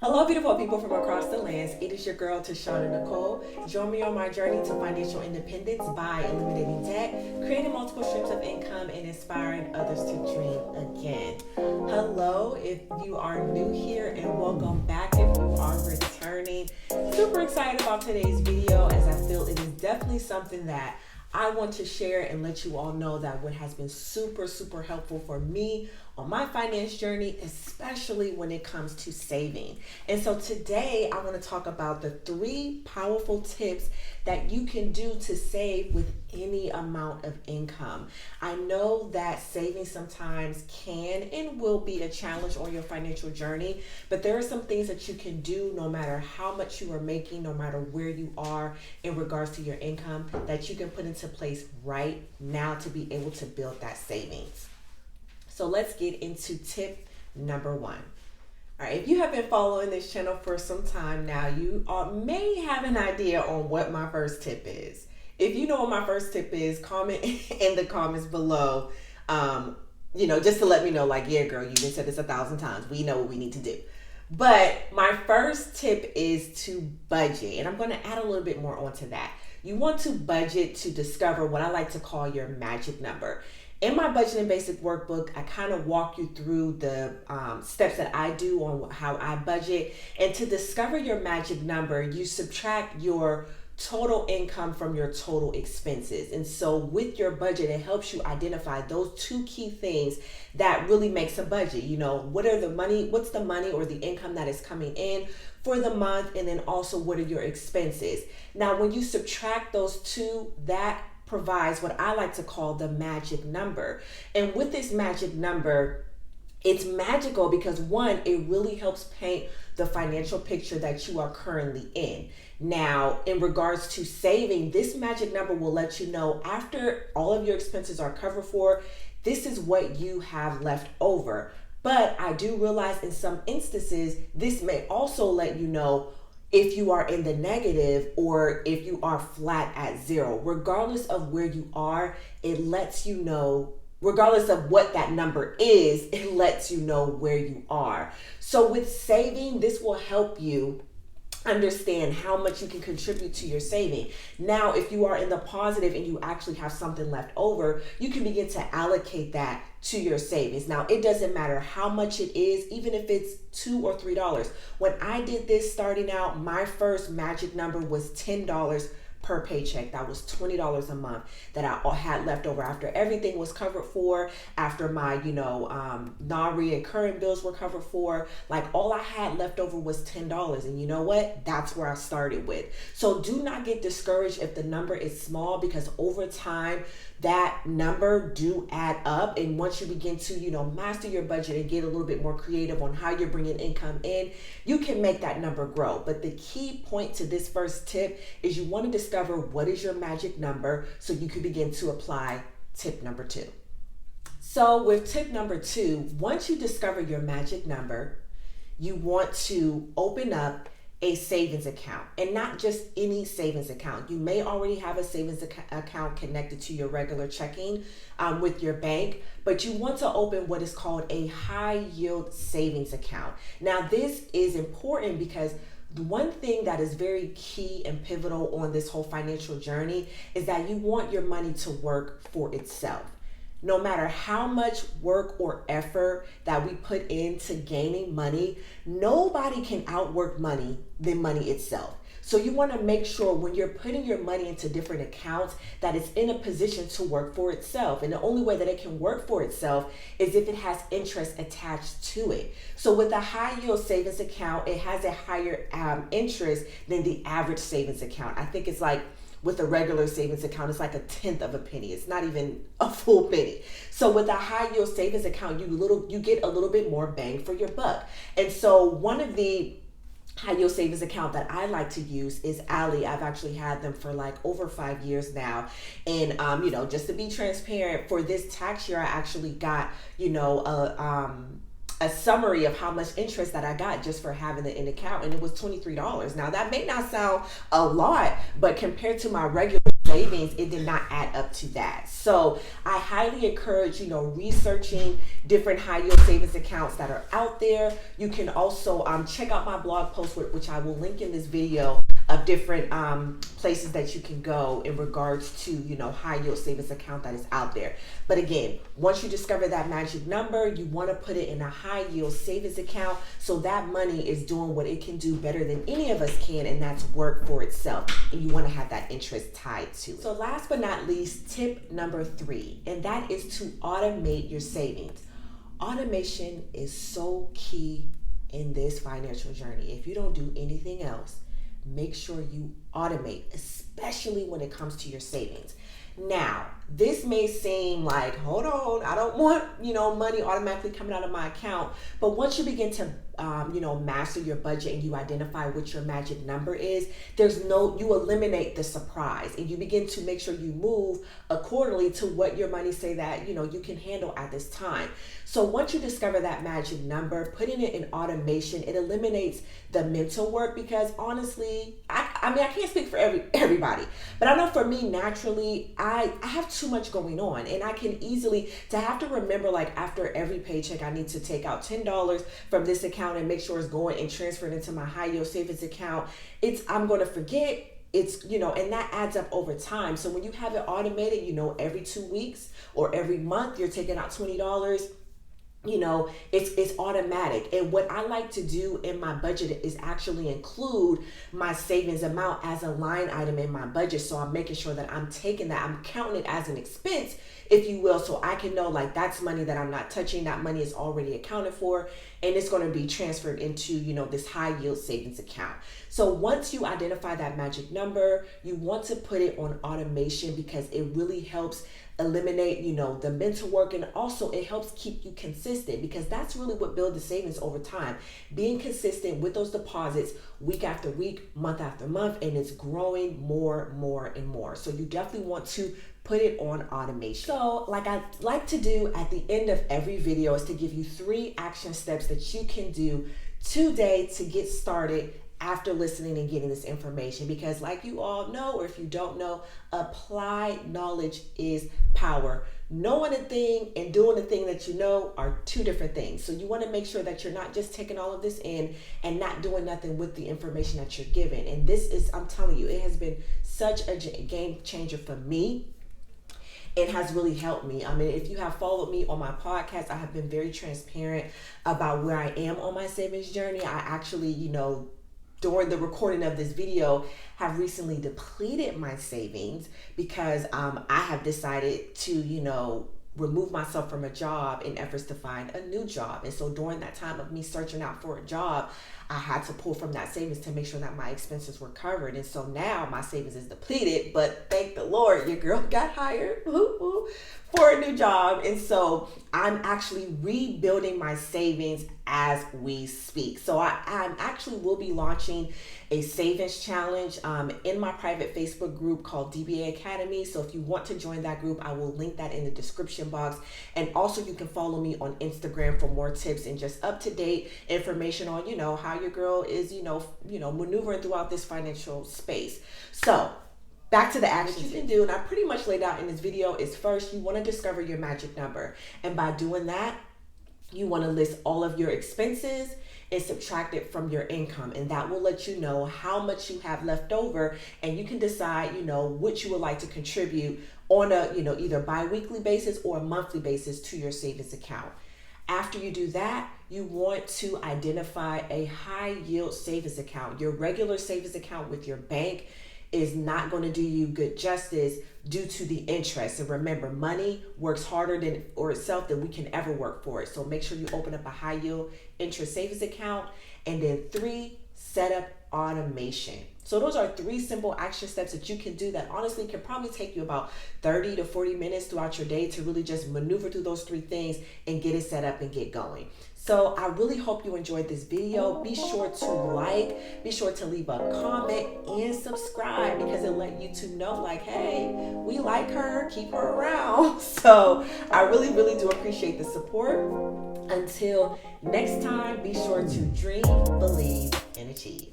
Hello, beautiful people from across the lands. It is your girl, Tashana Nicole. Join me on my journey to financial independence by eliminating debt, creating multiple streams of income, and inspiring others to dream again. Hello, if you are new here, and welcome back if you are returning. Super excited about today's video as I feel it is definitely something that I want to share and let you all know that what has been super helpful for me on my finance journey, especially when it comes to saving. And so today I want to talk about the 3 powerful tips that you can do to save with any amount of income. I know that saving sometimes can and will be a challenge on your financial journey, but there are some things that you can do no matter how much you are making, no matter where you are in regards to your income, that you can put into place right now to be able to build that savings. So let's get into tip number 1. All right, if you have been following this channel for some time now, you may have an idea on what my first tip is. If you know what my first tip is, comment in the comments below, just to let me know, like, yeah, girl, you've been said this 1,000 times. We know what we need to do. But my first tip is to budget, and I'm going to add a little bit more onto that. You want to budget to discover what I like to call your magic number. In my budgeting basic workbook, I kind of walk you through the steps that I do on how I budget. And to discover your magic number, you subtract your total income from your total expenses. And so with your budget, it helps you identify those 2 key things that really makes a budget. You know, what's the money or the income that is coming in for the month, and then also what are your expenses. Now, when you subtract those 2, that provides what I like to call the magic number. And with this magic number, it's magical because 1, it really helps paint the financial picture that you are currently in. Now, in regards to saving, this magic number will let you know after all of your expenses are covered for, this is what you have left over. But I do realize in some instances, this may also let you know if you are in the negative or if you are flat at 0. Regardless of where you are, it lets you know, regardless of what that number is, it lets you know where you are. So with saving, this will help you understand how much you can contribute to your saving. Now, if you are in the positive and you actually have something left over, you can begin to allocate that to your savings. Now, it doesn't matter how much it is, even if it's $2 or $3. When I did this starting out, my first magic number was $10 per paycheck. That was $20 a month that I had left over after everything was covered for, after my, non-reoccurring bills were covered for. Like, all I had left over was $10. And you know what? That's where I started with. So do not get discouraged if the number is small, because over time, that number do add up. And once you begin to, master your budget and get a little bit more creative on how you're bringing income in, you can make that number grow. But the key point to this first tip is you want to discover what is your magic number so you can begin to apply tip number 2. So with tip number 2, once you discover your magic number, you want to open up a savings account, and not just any savings account. You may already have a savings account connected to your regular checking with your bank, but you want to open what is called a high yield savings account. Now, this is important because the one thing that is very key and pivotal on this whole financial journey is that you want your money to work for itself. No matter how much work or effort that we put into gaining money, nobody can outwork money than money itself. So you want to make sure when you're putting your money into different accounts that it's in a position to work for itself. And the only way that it can work for itself is if it has interest attached to it. So with a high yield savings account, it has a higher interest than the average savings account. I think it's like, with a regular savings account, it's like 1/10 of a penny. It's not even a full penny. So with a high yield savings account, you get a little bit more bang for your buck. And so one of the high yield savings account that I like to use is Ally. I've actually had them for like over 5 years now. And, just to be transparent, for this tax year, I actually got, a summary of how much interest that I got just for having it in account, and it was $23. Now, that may not sound a lot, but compared to my regular savings, it did not add up to that. So I highly encourage, researching different high yield savings accounts that are out there. You can also check out my blog post, which I will link in this video, of different places that you can go in regards to, high yield savings account that is out there. But again, once you discover that magic number, you want to put it in a high yield savings account so that money is doing what it can do better than any of us can, and that's work for itself. And you want to have that interest tied to it. So last but not least, tip number 3, and that is to automate your savings. Automation is so key in this financial journey. If you don't do anything else, make sure you automate, especially when it comes to your savings. Now, this may seem like, hold on, I don't want, money automatically coming out of my account. But once you begin to, master your budget and you identify what your magic number is, you eliminate the surprise and you begin to make sure you move accordingly to what your money say that, you can handle at this time. So once you discover that magic number, putting it in automation, it eliminates the mental work, because honestly, I can't speak for everybody, but I know for me, naturally, I have too much going on, and I can easily, to have to remember, like, after every paycheck, I need to take out $10 from this account and make sure it's going and transferred into my high yield savings account. I'm going to forget. And that adds up over time. So when you have it automated, every 2 weeks or every month, you're taking out $20. It's automatic. And what I like to do in my budget is actually include my savings amount as a line item in my budget. So I'm making sure that I'm taking that, I'm counting it as an expense, if you will, so I can know, like, that's money that I'm not touching. That money is already accounted for, and it's going to be transferred into, this high yield savings account. So once you identify that magic number, you want to put it on automation, because it really helps eliminate, the mental work, and also it helps keep you consistent, because that's really what builds the savings over time. Being consistent with those deposits week after week, month after month, and it's growing more and more. So you definitely want to put it on automation. So like I like to do at the end of every video is to give you 3 action steps that you can do today to get started after listening and getting this information, because like you all know, or if you don't know, applied knowledge is power. Knowing a thing and doing the thing that you know are 2 different things. So you want to make sure that you're not just taking all of this in and not doing nothing with the information that you're given. And this is, I'm telling you, it has been such a game changer for me. It has really helped me. I mean, if you have followed me on my podcast, I have been very transparent about where I am on my savings journey. I actually, during the recording of this video, have recently depleted my savings because I have decided to, remove myself from a job in efforts to find a new job. And so during that time of me searching out for a job, I had to pull from that savings to make sure that my expenses were covered. And so now my savings is depleted, but thank the Lord, your girl got hired for a new job. And so I'm actually rebuilding my savings as we speak. So I actually will be launching a savings challenge in my private Facebook group called DBA Academy. So if you want to join that group, I will link that in the description box. And also you can follow me on Instagram for more tips and just up-to-date information on, how your girl is, maneuvering throughout this financial space. So back to the actions you can do, and I pretty much laid out in this video, is first, you want to discover your magic number. And by doing that, you want to list all of your expenses and subtract it from your income. And that will let you know how much you have left over, and you can decide, what you would like to contribute on a, either bi-weekly basis or a monthly basis to your savings account. After you do that, you want to identify a high yield savings account. Your regular savings account with your bank is not going to do you good justice due to the interest. And remember, money works harder than we can ever work for it. So make sure you open up a high yield interest savings account. And then 3, set up automation. So those are 3 simple action steps that you can do that honestly can probably take you about 30 to 40 minutes throughout your day to really just maneuver through those 3 things and get it set up and get going. So I really hope you enjoyed this video. Be sure to like, be sure to leave a comment and subscribe, because it'll let YouTube know, like, hey, we like her, keep her around. So I really do appreciate the support. Until next time, be sure to dream, believe, and achieve.